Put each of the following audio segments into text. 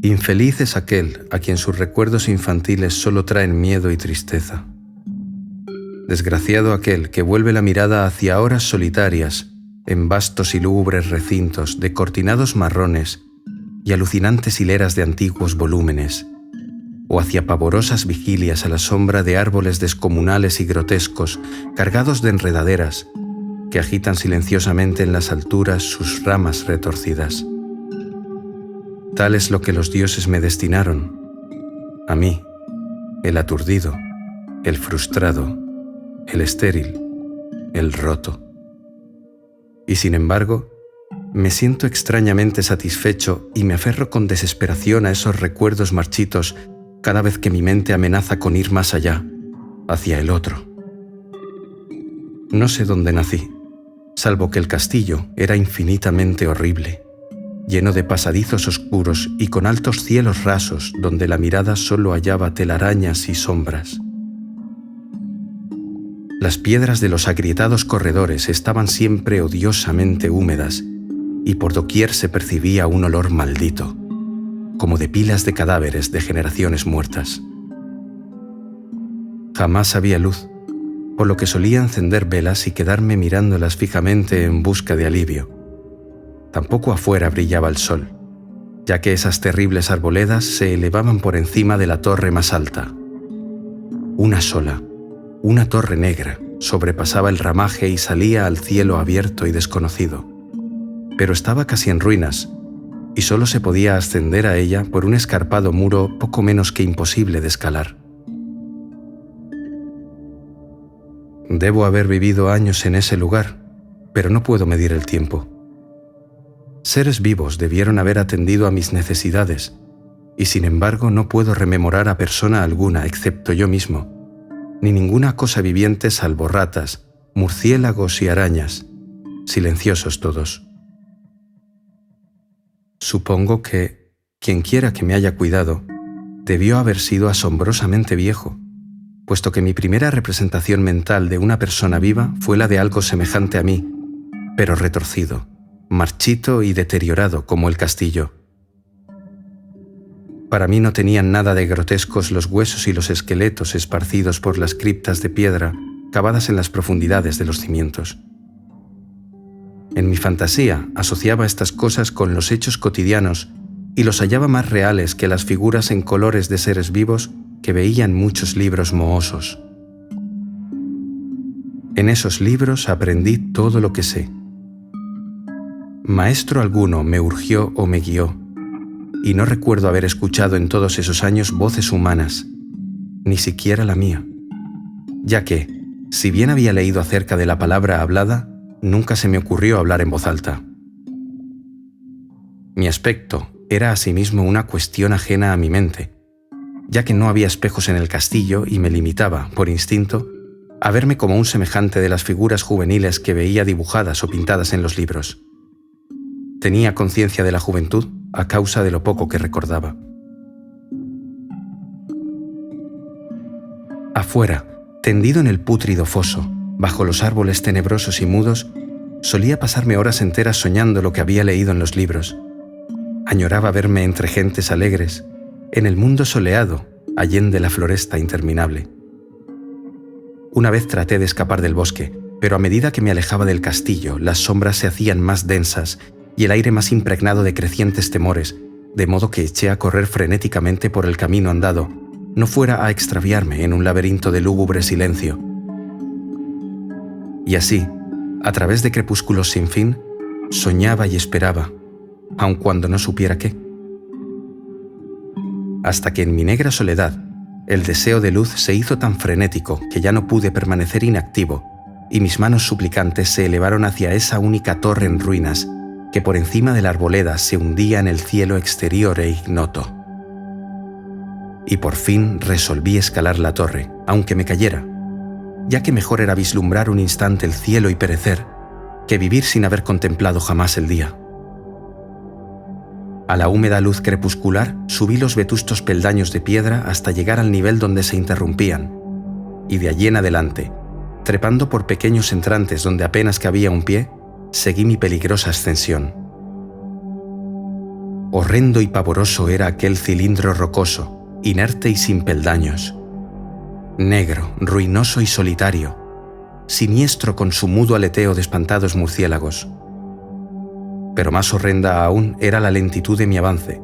Infeliz es aquel a quien sus recuerdos infantiles solo traen miedo y tristeza. Desgraciado aquel que vuelve la mirada hacia horas solitarias en vastos y lúgubres recintos de cortinados marrones y alucinantes hileras de antiguos volúmenes, o hacia pavorosas vigilias a la sombra de árboles descomunales y grotescos cargados de enredaderas que agitan silenciosamente en las alturas sus ramas retorcidas. Tal es lo que los dioses me destinaron, a mí, el aturdido, el frustrado, el estéril, el roto. Y sin embargo, me siento extrañamente satisfecho y me aferro con desesperación a esos recuerdos marchitos cada vez que mi mente amenaza con ir más allá, hacia el otro. No sé dónde nací, salvo que el castillo era infinitamente horrible, lleno de pasadizos oscuros y con altos cielos rasos donde la mirada solo hallaba telarañas y sombras. Las piedras de los agrietados corredores estaban siempre odiosamente húmedas y por doquier se percibía un olor maldito, como de pilas de cadáveres de generaciones muertas. Jamás había luz, por lo que solía encender velas y quedarme mirándolas fijamente en busca de alivio. Tampoco afuera brillaba el sol, ya que esas terribles arboledas se elevaban por encima de la torre más alta. Una sola, una torre negra, sobrepasaba el ramaje y salía al cielo abierto y desconocido, pero estaba casi en ruinas, y solo se podía ascender a ella por un escarpado muro poco menos que imposible de escalar. Debo haber vivido años en ese lugar, pero no puedo medir el tiempo. Seres vivos debieron haber atendido a mis necesidades, y sin embargo no puedo rememorar a persona alguna excepto yo mismo, ni ninguna cosa viviente salvo ratas, murciélagos y arañas, silenciosos todos. Supongo que, quienquiera que me haya cuidado, debió haber sido asombrosamente viejo, puesto que mi primera representación mental de una persona viva fue la de algo semejante a mí, pero retorcido, marchito y deteriorado como el castillo. Para mí no tenían nada de grotescos los huesos y los esqueletos esparcidos por las criptas de piedra cavadas en las profundidades de los cimientos. En mi fantasía asociaba estas cosas con los hechos cotidianos y los hallaba más reales que las figuras en colores de seres vivos que veía en muchos libros mohosos. En esos libros aprendí todo lo que sé. Maestro alguno me urgió o me guió, y no recuerdo haber escuchado en todos esos años voces humanas, ni siquiera la mía, ya que, si bien había leído acerca de la palabra hablada, nunca se me ocurrió hablar en voz alta. Mi aspecto era asimismo una cuestión ajena a mi mente, ya que no había espejos en el castillo y me limitaba, por instinto, a verme como un semejante de las figuras juveniles que veía dibujadas o pintadas en los libros. Tenía conciencia de la juventud a causa de lo poco que recordaba. Afuera, tendido en el pútrido foso, bajo los árboles tenebrosos y mudos, solía pasarme horas enteras soñando lo que había leído en los libros. Añoraba verme entre gentes alegres, en el mundo soleado, allende la floresta interminable. Una vez traté de escapar del bosque, pero a medida que me alejaba del castillo, las sombras se hacían más densas y el aire más impregnado de crecientes temores, de modo que eché a correr frenéticamente por el camino andado, no fuera a extraviarme en un laberinto de lúgubre silencio. Y así, a través de crepúsculos sin fin, soñaba y esperaba, aun cuando no supiera qué. Hasta que en mi negra soledad, el deseo de luz se hizo tan frenético que ya no pude permanecer inactivo, y mis manos suplicantes se elevaron hacia esa única torre en ruinas que por encima de la arboleda se hundía en el cielo exterior e ignoto. Y por fin resolví escalar la torre, aunque me cayera, ya que mejor era vislumbrar un instante el cielo y perecer, que vivir sin haber contemplado jamás el día. A la húmeda luz crepuscular subí los vetustos peldaños de piedra hasta llegar al nivel donde se interrumpían, y de allí en adelante, trepando por pequeños entrantes donde apenas cabía un pie, seguí mi peligrosa ascensión. Horrendo y pavoroso era aquel cilindro rocoso, inerte y sin peldaños. Negro, ruinoso y solitario, siniestro con su mudo aleteo de espantados murciélagos. Pero más horrenda aún era la lentitud de mi avance,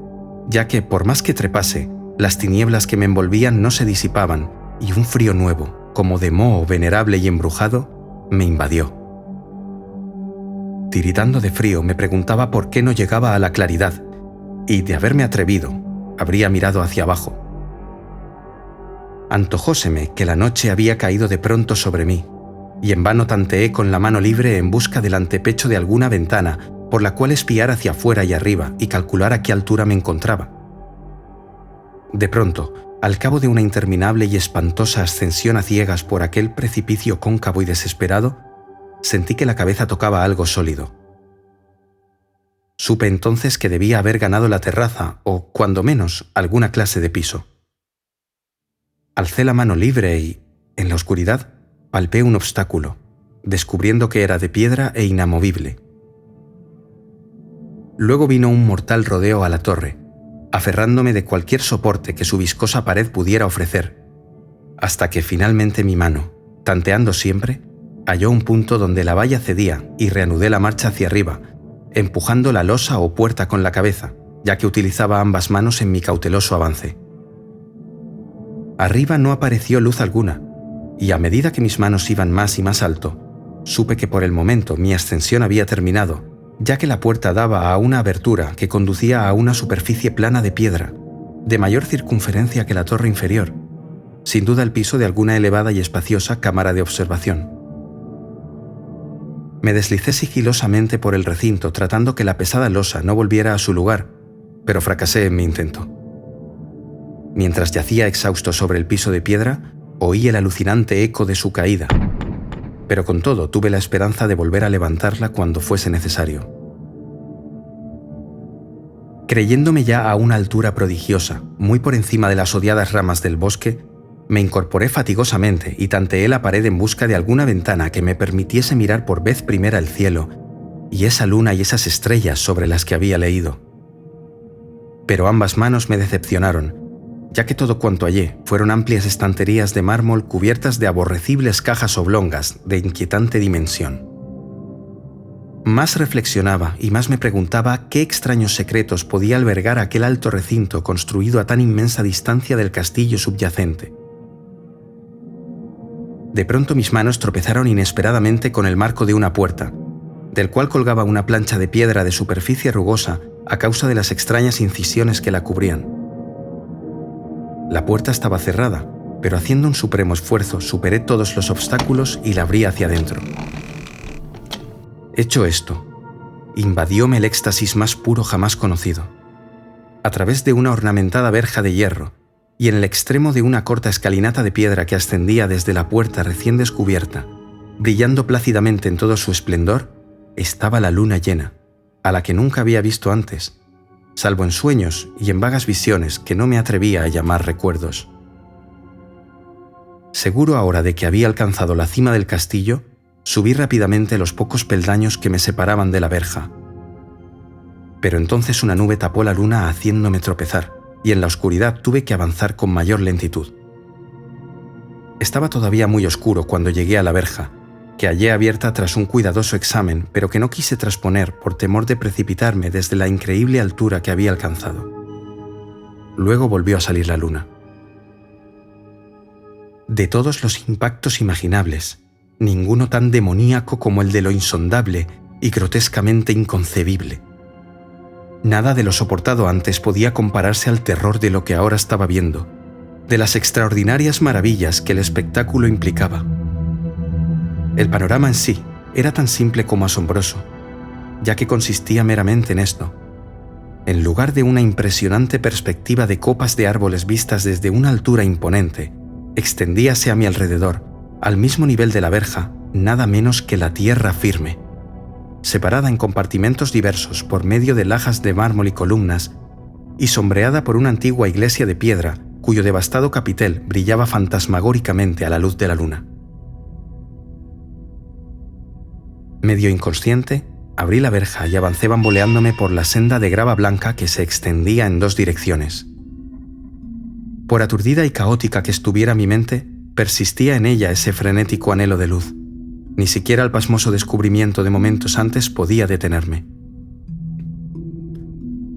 ya que, por más que trepase, las tinieblas que me envolvían no se disipaban y un frío nuevo, como de moho venerable y embrujado, me invadió. Tiritando de frío, me preguntaba por qué no llegaba a la claridad, y de haberme atrevido, habría mirado hacia abajo. Antojóseme que la noche había caído de pronto sobre mí, y en vano tanteé con la mano libre en busca del antepecho de alguna ventana por la cual espiar hacia afuera y arriba y calcular a qué altura me encontraba. De pronto, al cabo de una interminable y espantosa ascensión a ciegas por aquel precipicio cóncavo y desesperado, sentí que la cabeza tocaba algo sólido. Supe entonces que debía haber ganado la terraza o, cuando menos, alguna clase de piso. Alcé la mano libre y, en la oscuridad, palpé un obstáculo, descubriendo que era de piedra e inamovible. Luego vino un mortal rodeo a la torre, aferrándome de cualquier soporte que su viscosa pared pudiera ofrecer, hasta que finalmente mi mano, tanteando siempre, halló un punto donde la valla cedía y reanudé la marcha hacia arriba, empujando la losa o puerta con la cabeza, ya que utilizaba ambas manos en mi cauteloso avance. Arriba no apareció luz alguna, y a medida que mis manos iban más y más alto, supe que por el momento mi ascensión había terminado, ya que la puerta daba a una abertura que conducía a una superficie plana de piedra, de mayor circunferencia que la torre inferior, sin duda el piso de alguna elevada y espaciosa cámara de observación. Me deslicé sigilosamente por el recinto tratando que la pesada losa no volviera a su lugar, pero fracasé en mi intento. Mientras yacía exhausto sobre el piso de piedra, oí el alucinante eco de su caída, pero con todo tuve la esperanza de volver a levantarla cuando fuese necesario. Creyéndome ya a una altura prodigiosa, muy por encima de las odiadas ramas del bosque, me incorporé fatigosamente y tanteé la pared en busca de alguna ventana que me permitiese mirar por vez primera el cielo y esa luna y esas estrellas sobre las que había leído. Pero ambas manos me decepcionaron, ya que todo cuanto hallé fueron amplias estanterías de mármol cubiertas de aborrecibles cajas oblongas de inquietante dimensión. Más reflexionaba y más me preguntaba qué extraños secretos podía albergar aquel alto recinto construido a tan inmensa distancia del castillo subyacente. De pronto mis manos tropezaron inesperadamente con el marco de una puerta, del cual colgaba una plancha de piedra de superficie rugosa a causa de las extrañas incisiones que la cubrían. La puerta estaba cerrada, pero haciendo un supremo esfuerzo superé todos los obstáculos y la abrí hacia adentro. Hecho esto, invadióme el éxtasis más puro jamás conocido. A través de una ornamentada verja de hierro y en el extremo de una corta escalinata de piedra que ascendía desde la puerta recién descubierta, brillando plácidamente en todo su esplendor, estaba la luna llena, a la que nunca había visto antes, salvo en sueños y en vagas visiones que no me atrevía a llamar recuerdos. Seguro ahora de que había alcanzado la cima del castillo, subí rápidamente los pocos peldaños que me separaban de la verja. Pero entonces una nube tapó la luna haciéndome tropezar, y en la oscuridad tuve que avanzar con mayor lentitud. Estaba todavía muy oscuro cuando llegué a la verja, que hallé abierta tras un cuidadoso examen, pero que no quise trasponer por temor de precipitarme desde la increíble altura que había alcanzado. Luego volvió a salir la luna. De todos los impactos imaginables, ninguno tan demoníaco como el de lo insondable y grotescamente inconcebible. Nada de lo soportado antes podía compararse al terror de lo que ahora estaba viendo, de las extraordinarias maravillas que el espectáculo implicaba. El panorama en sí era tan simple como asombroso, ya que consistía meramente en esto. En lugar de una impresionante perspectiva de copas de árboles vistas desde una altura imponente, extendíase a mi alrededor, al mismo nivel de la verja, nada menos que la tierra firme, separada en compartimentos diversos por medio de lajas de mármol y columnas, y sombreada por una antigua iglesia de piedra cuyo devastado capitel brillaba fantasmagóricamente a la luz de la luna. Medio inconsciente, Abrí la verja y avancé bamboleándome por la senda de grava blanca que se extendía en 2 direcciones. Por aturdida y caótica que estuviera mi mente, persistía en ella ese frenético anhelo de luz. Ni siquiera el pasmoso descubrimiento de momentos antes podía detenerme.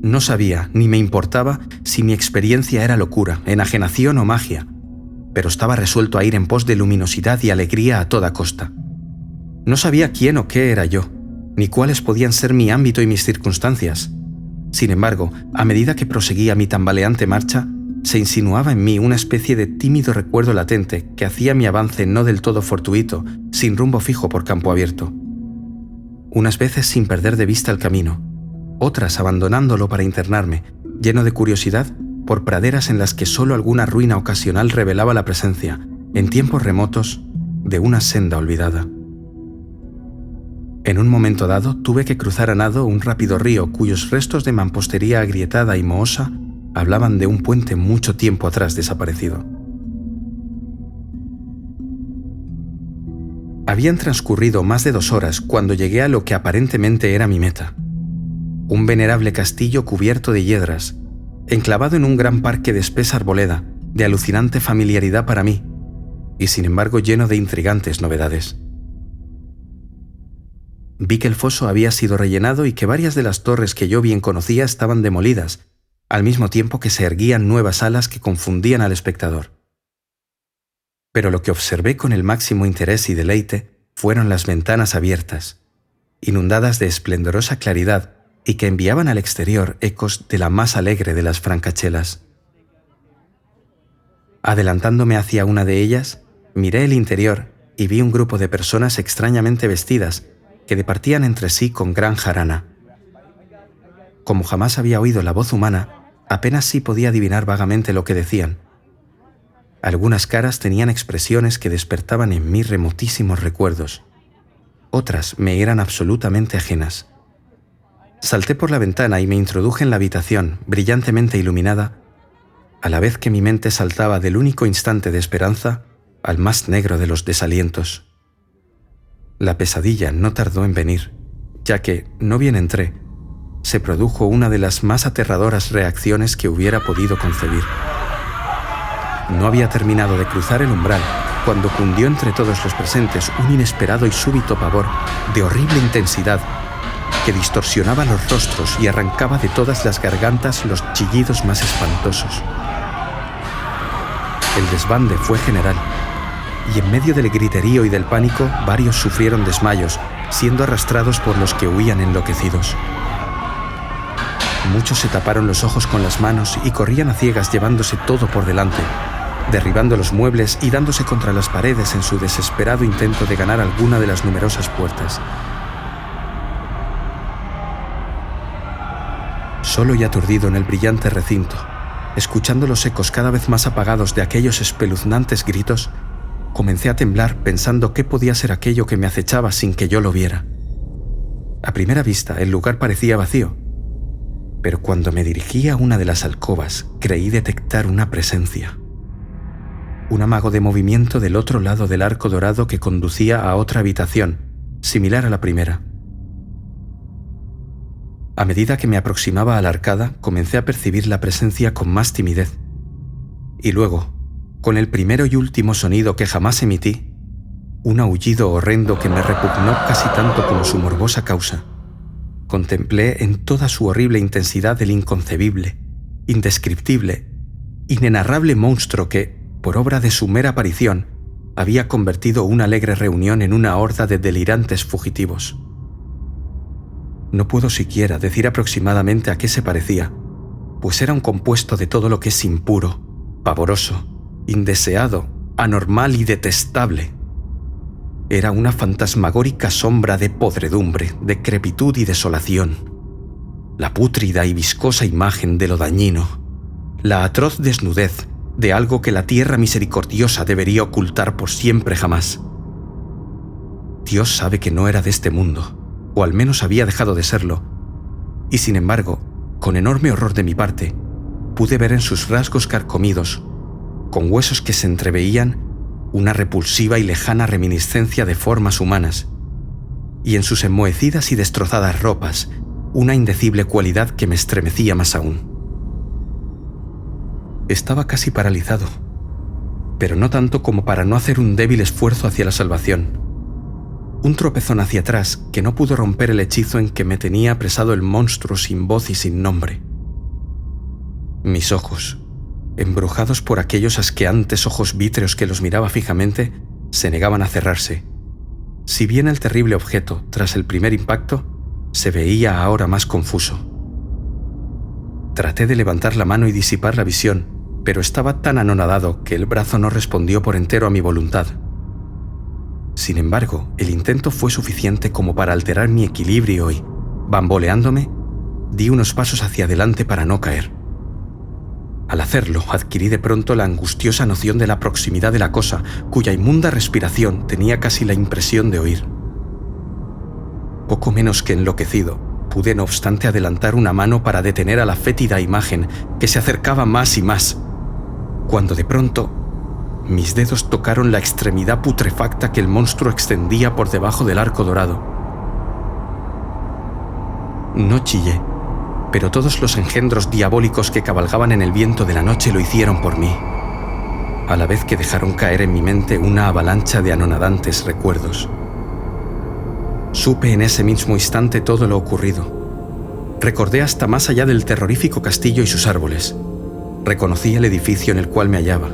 No sabía, ni me importaba, si mi experiencia era locura, enajenación o magia, pero estaba resuelto a ir en pos de luminosidad y alegría a toda costa. No sabía quién o qué era yo, ni cuáles podían ser mi ámbito y mis circunstancias. Sin embargo, a medida que proseguía mi tambaleante marcha, se insinuaba en mí una especie de tímido recuerdo latente que hacía mi avance no del todo fortuito, sin rumbo fijo por campo abierto. Unas veces sin perder de vista el camino, otras abandonándolo para internarme, lleno de curiosidad, por praderas en las que solo alguna ruina ocasional revelaba la presencia, en tiempos remotos, de una senda olvidada. En un momento dado tuve que cruzar a nado un rápido río cuyos restos de mampostería agrietada y mohosa hablaban de un puente mucho tiempo atrás desaparecido. Habían transcurrido más de 2 horas cuando llegué a lo que aparentemente era mi meta. Un venerable castillo cubierto de hiedras, enclavado en un gran parque de espesa arboleda, de alucinante familiaridad para mí, y sin embargo lleno de intrigantes novedades. Vi que el foso había sido rellenado y que varias de las torres que yo bien conocía estaban demolidas, al mismo tiempo que se erguían nuevas alas que confundían al espectador. Pero lo que observé con el máximo interés y deleite fueron las ventanas abiertas, inundadas de esplendorosa claridad y que enviaban al exterior ecos de la más alegre de las francachelas. Adelantándome hacia una de ellas, miré el interior y vi un grupo de personas extrañamente vestidas que departían entre sí con gran jarana. Como jamás había oído la voz humana, apenas sí podía adivinar vagamente lo que decían. Algunas caras tenían expresiones que despertaban en mí remotísimos recuerdos. Otras me eran absolutamente ajenas. Salté por la ventana y me introduje en la habitación, brillantemente iluminada, a la vez que mi mente saltaba del único instante de esperanza al más negro de los desalientos. La pesadilla no tardó en venir, ya que, no bien entré, se produjo una de las más aterradoras reacciones que hubiera podido concebir. No había terminado de cruzar el umbral cuando cundió entre todos los presentes un inesperado y súbito pavor de horrible intensidad que distorsionaba los rostros y arrancaba de todas las gargantas los chillidos más espantosos. El desbande fue general, y en medio del griterío y del pánico varios sufrieron desmayos, siendo arrastrados por los que huían enloquecidos. Muchos se taparon los ojos con las manos y corrían a ciegas llevándose todo por delante, derribando los muebles y dándose contra las paredes en su desesperado intento de ganar alguna de las numerosas puertas. Solo y aturdido en el brillante recinto, escuchando los ecos cada vez más apagados de aquellos espeluznantes gritos, comencé a temblar pensando qué podía ser aquello que me acechaba sin que yo lo viera. A primera vista, el lugar parecía vacío, pero cuando me dirigí a una de las alcobas, creí detectar una presencia. Un amago de movimiento del otro lado del arco dorado que conducía a otra habitación, similar a la primera. A medida que me aproximaba a la arcada, comencé a percibir la presencia con más timidez. Y luego, con el primero y último sonido que jamás emití, un aullido horrendo que me repugnó casi tanto como su morbosa causa. Contemplé en toda su horrible intensidad el inconcebible, indescriptible, inenarrable monstruo que, por obra de su mera aparición, había convertido una alegre reunión en una horda de delirantes fugitivos. No puedo siquiera decir aproximadamente a qué se parecía, pues era un compuesto de todo lo que es impuro, pavoroso, indeseado, anormal y detestable. Era una fantasmagórica sombra de podredumbre, decrepitud y desolación. La pútrida y viscosa imagen de lo dañino, la atroz desnudez de algo que la tierra misericordiosa debería ocultar por siempre jamás. Dios sabe que no era de este mundo, o al menos había dejado de serlo, y sin embargo, con enorme horror de mi parte, pude ver en sus rasgos carcomidos, con huesos que se entreveían, una repulsiva y lejana reminiscencia de formas humanas, y en sus enmohecidas y destrozadas ropas una indecible cualidad que me estremecía más aún. Estaba casi paralizado, pero no tanto como para no hacer un débil esfuerzo hacia la salvación. Un tropezón hacia atrás que no pudo romper el hechizo en que me tenía apresado el monstruo sin voz y sin nombre. Mis ojos, embrujados por aquellos asqueantes ojos vítreos que los miraba fijamente, se negaban a cerrarse. Si bien el terrible objeto, tras el primer impacto, se veía ahora más confuso. Traté de levantar la mano y disipar la visión, pero estaba tan anonadado que el brazo no respondió por entero a mi voluntad. Sin embargo, el intento fue suficiente como para alterar mi equilibrio y, bamboleándome, di unos pasos hacia adelante para no caer. Al hacerlo, adquirí de pronto la angustiosa noción de la proximidad de la cosa, cuya inmunda respiración tenía casi la impresión de oír. Poco menos que enloquecido, pude no obstante adelantar una mano para detener a la fétida imagen que se acercaba más y más, cuando de pronto mis dedos tocaron la extremidad putrefacta que el monstruo extendía por debajo del arco dorado. No chillé, pero todos los engendros diabólicos que cabalgaban en el viento de la noche lo hicieron por mí, a la vez que dejaron caer en mi mente una avalancha de anonadantes recuerdos. Supe en ese mismo instante todo lo ocurrido. Recordé hasta más allá del terrorífico castillo y sus árboles. Reconocí el edificio en el cual me hallaba.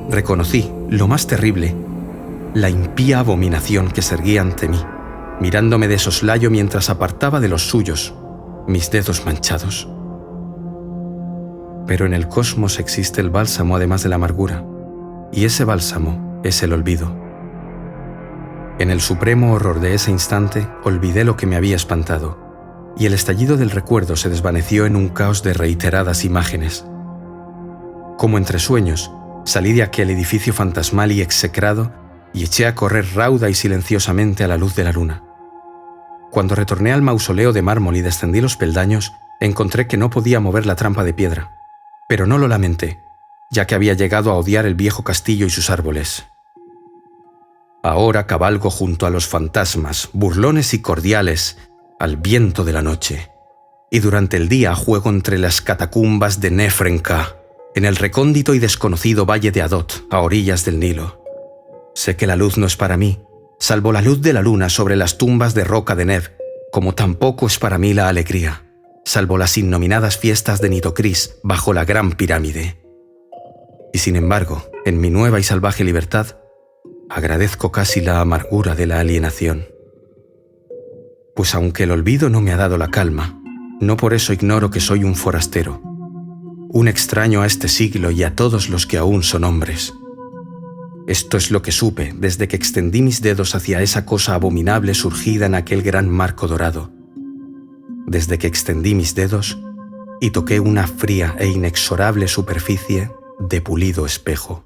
Reconocí, lo más terrible, la impía abominación que se erguía ante mí, mirándome de soslayo mientras apartaba de los suyos mis dedos manchados. Pero en el cosmos existe el bálsamo además de la amargura, y ese bálsamo es el olvido. En el supremo horror de ese instante olvidé lo que me había espantado, y el estallido del recuerdo se desvaneció en un caos de reiteradas imágenes. Como entre sueños, salí de aquel edificio fantasmal y execrado y eché a correr rauda y silenciosamente a la luz de la luna. Cuando retorné al mausoleo de mármol y descendí los peldaños, encontré que no podía mover la trampa de piedra, pero no lo lamenté, ya que había llegado a odiar el viejo castillo y sus árboles. Ahora cabalgo junto a los fantasmas, burlones y cordiales, al viento de la noche, y durante el día juego entre las catacumbas de Nefrenka, en el recóndito y desconocido valle de Adot, a orillas del Nilo. Sé que la luz no es para mí, salvo la luz de la luna sobre las tumbas de roca de Neb, como tampoco es para mí la alegría, salvo las innominadas fiestas de Nitocris bajo la gran pirámide. Y sin embargo, en mi nueva y salvaje libertad, agradezco casi la amargura de la alienación. Pues aunque el olvido no me ha dado la calma, no por eso ignoro que soy un forastero, un extraño a este siglo y a todos los que aún son hombres. Esto es lo que supe desde que extendí mis dedos hacia esa cosa abominable surgida en aquel gran marco dorado. Desde que extendí mis dedos y toqué una fría e inexorable superficie de pulido espejo.